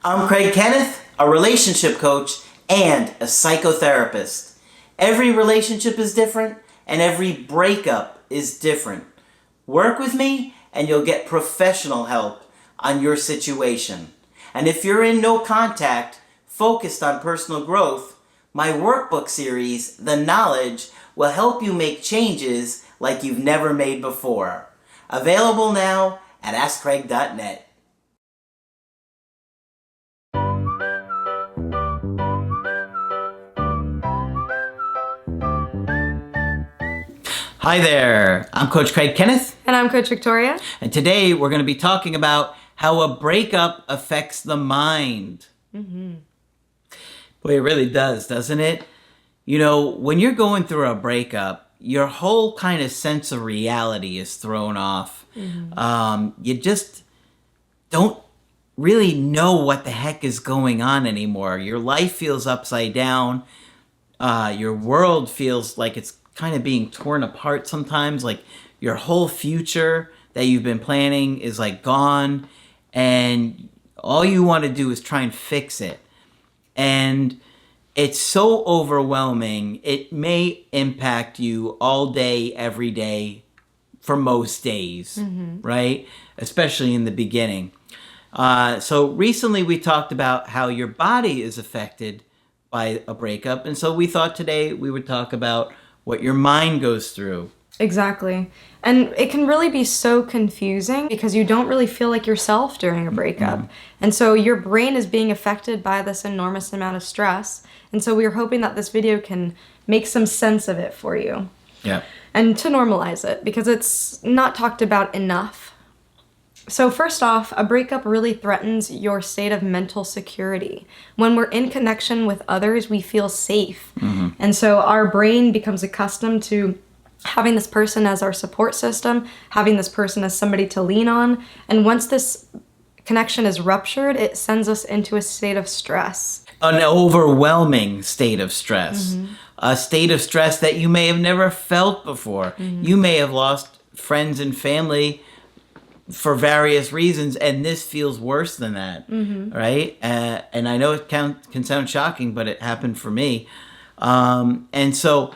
I'm Craig Kenneth, a relationship coach and a psychotherapist. Every relationship is different and every breakup is different. Work with me and you'll get professional help on your situation. And if you're in no contact, focused on personal growth, my workbook series, The Knowledge, will help you make changes like you've never made before. Available now at AskCraig.net. Hi there, I'm Coach Craig Kenneth. And I'm Coach Victoria. And today we're going to be talking about how a breakup affects the mind. Mm-hmm. Boy, it really does, doesn't it? You know, when you're going through a breakup, your whole kind of sense of reality is thrown off. Mm-hmm. You just don't really know what the heck is going on anymore. Your life feels upside down. Your world feels like it's kind of being torn apart sometimes. Like your whole future that you've been planning is like gone, and all you want to do is try and fix it. And it's so overwhelming. It may impact you all day, every day, for most days, right? Especially in the beginning. So recently we talked about how your body is affected by a breakup. And so we thought today we would talk about what your mind goes through. Exactly. And it can really be so confusing because you don't really feel like yourself during a breakup. Mm-hmm. And so your brain is being affected by this enormous amount of stress. And so we are hoping that this video can make some sense of it for you. Yeah. And to normalize it because it's not talked about enough. So first off, a breakup really threatens your state of mental security. When we're in connection with others, we feel safe. Mm-hmm. And so our brain becomes accustomed to having this person as our support system, having this person as somebody to lean on. And once this connection is ruptured, it sends us into a state of stress. An overwhelming state of stress. Mm-hmm. A state of stress that you may have never felt before. Mm-hmm. You may have lost friends and family for various reasons, and this feels worse than that, right? And I know it can sound shocking, but it happened for me. And so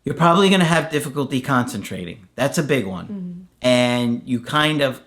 you're probably going to have difficulty concentrating. That's a big one. Mm-hmm. And you kind of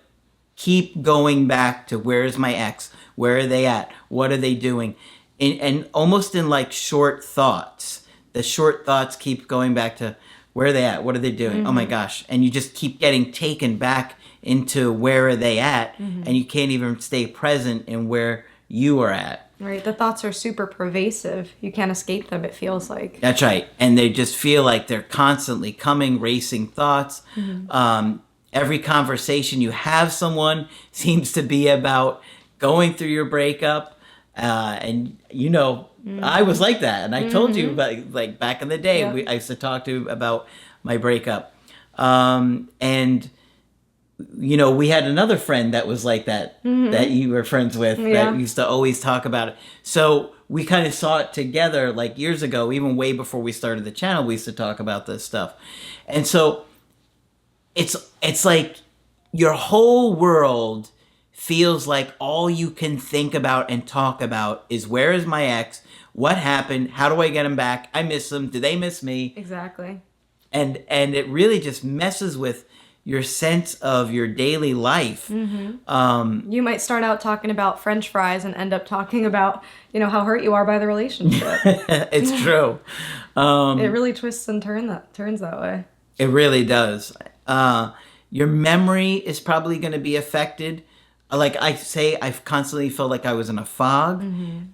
keep going back to, where's my ex? Where are they at? What are they doing? And almost in like short thoughts. The short thoughts keep going back to, where are they at? What are they doing? Mm-hmm. Oh my gosh. And you just keep getting taken back into where are they at, and you can't even stay present in where you are at. Right, the thoughts are super pervasive. You can't escape them, it feels like. That's right, and they just feel like they're constantly coming, racing thoughts. Mm-hmm. Every conversation you have someone seems to be about going through your breakup, and you know, I was like that, and I told you about, like back in the day, I used to talk to about my breakup, and you know, we had another friend that was like that, that you were friends with, that used to always talk about it. So we kind of saw it together like years ago, even way before we started the channel, we used to talk about this stuff. And so it's like your whole world feels like all you can think about and talk about is, where is my ex? What happened? How do I get him back? I miss them. Do they miss me? Exactly. And it really just messes with your sense of your daily life. Mm-hmm. You might start out talking about French fries and end up talking about, you know, how hurt you are by the relationship. It's true. It really twists and turns that way. It really does. Your memory is probably going to be affected. Like I say, I've constantly felt like I was in a fog,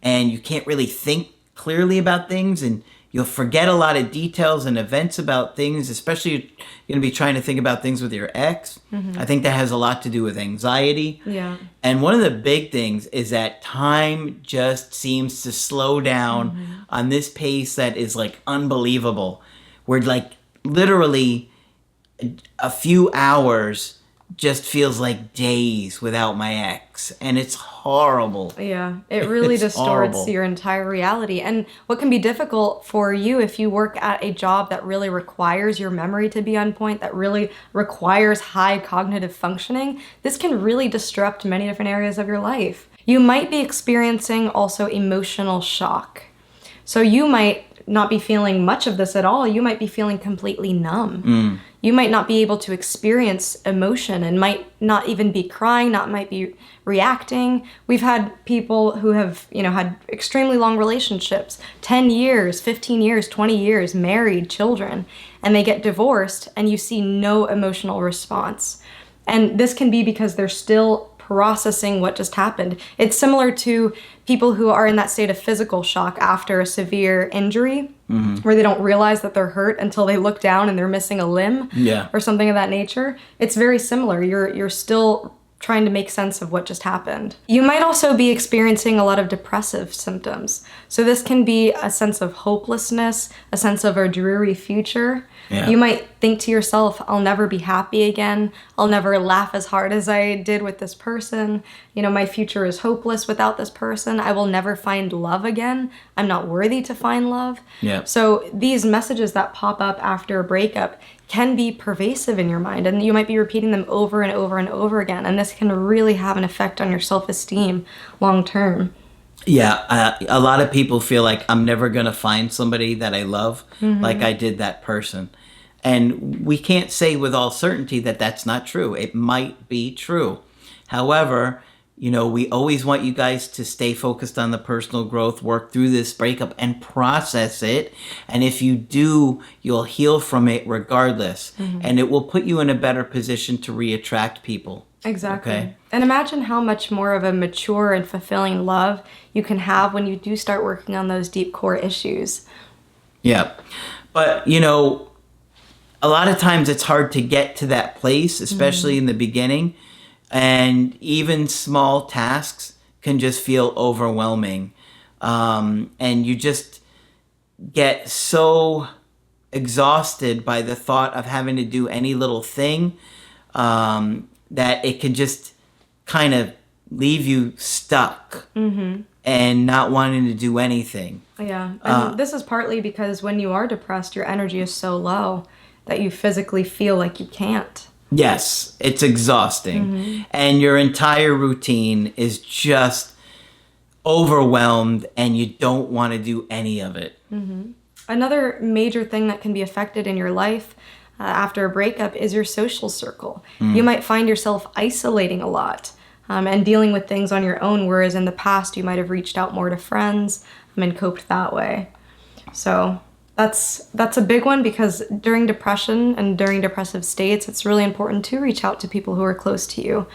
and you can't really think clearly about things, and you'll forget a lot of details and events about things, especially if you're going to be trying to think about things with your ex. I think that has a lot to do with anxiety. Yeah. And one of the big things is that time just seems to slow down on this pace that is like unbelievable. We're like literally a few hours just feels like days without my ex, and it's horrible. Yeah, it really distorts your entire reality. And what can be difficult for you if you work at a job that really requires your memory to be on point, that really requires high cognitive functioning, this can really disrupt many different areas of your life. You might be experiencing also emotional shock. So you might not be feeling much of this at all. You might be feeling completely numb. You might not be able to experience emotion and might not even be crying, might be reacting. We've had people who have, had extremely long relationships, 10 years, 15 years, 20 years, married, children, and they get divorced and you see no emotional response. And this can be because they're still processing what just happened. It's similar to people who are in that state of physical shock after a severe injury, where they don't realize that they're hurt until they look down and they're missing a limb, or something of that nature. It's very similar. You're still trying to make sense of what just happened. You might also be experiencing a lot of depressive symptoms. So this can be a sense of hopelessness, a sense of a dreary future. You might think to yourself, I'll never be happy again. I'll never laugh as hard as I did with this person. My future is hopeless without this person. I will never find love again. I'm not worthy to find love. So these messages that pop up after a breakup can be pervasive in your mind, and you might be repeating them over and over and over again. And this can really have an effect on your self-esteem long term. A lot of people feel like I'm never going to find somebody that I love like I did that person. And we can't say with all certainty that that's not true. It might be true. However, we always want you guys to stay focused on the personal growth, work through this breakup and process it. And if you do, you'll heal from it regardless. And it will put you in a better position to reattract people. Exactly. Okay? And imagine how much more of a mature and fulfilling love you can have when you do start working on those deep core issues. But, a lot of times it's hard to get to that place, especially in the beginning. And even small tasks can just feel overwhelming. And you just get so exhausted by the thought of having to do any little thing that it can just kind of leave you stuck and not wanting to do anything. And this is partly because when you are depressed, your energy is so low that you physically feel like you can't. Yes, it's exhausting. And your entire routine is just overwhelmed and you don't want to do any of it. Another major thing that can be affected in your life after a breakup is your social circle. You might find yourself isolating a lot and dealing with things on your own, whereas in the past you might have reached out more to friends and coped that way. So that's a big one, because during depression and during depressive states, it's really important to reach out to people who are close to you.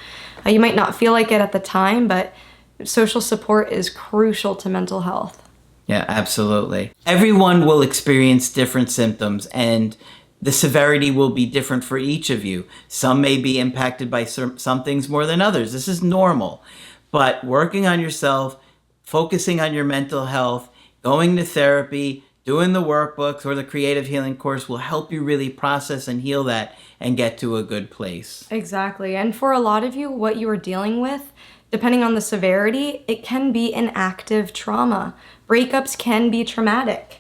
You might not feel like it at the time, but social support is crucial to mental health. Yeah, absolutely. Everyone will experience different symptoms, and the severity will be different for each of you. Some may be impacted by some things more than others. This is normal. But working on yourself, focusing on your mental health, going to therapy, doing the workbooks or the creative healing course will help you really process and heal that and get to a good place. Exactly. And for a lot of you, what you are dealing with, depending on the severity, it can be an active trauma. Breakups can be traumatic.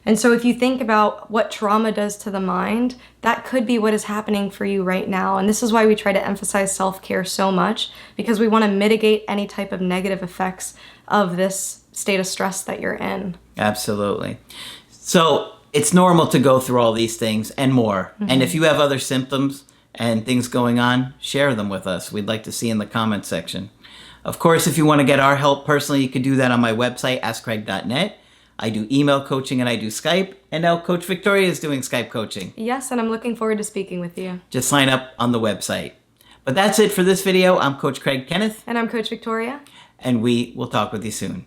And so if you think about what trauma does to the mind, that could be what is happening for you right now. And this is why we try to emphasize self-care so much, because we want to mitigate any type of negative effects of this state of stress that you're in. Absolutely. So it's normal to go through all these things and more. And if you have other symptoms and things going on, share them with us. We'd like to see in the comment section. Of course, if you want to get our help personally, you can do that on my website, askcraig.net. I do email coaching and I do Skype. And now Coach Victoria is doing Skype coaching. Yes, and I'm looking forward to speaking with you. Just sign up on the website. But that's it for this video. I'm Coach Craig Kenneth. And I'm Coach Victoria. And we will talk with you soon.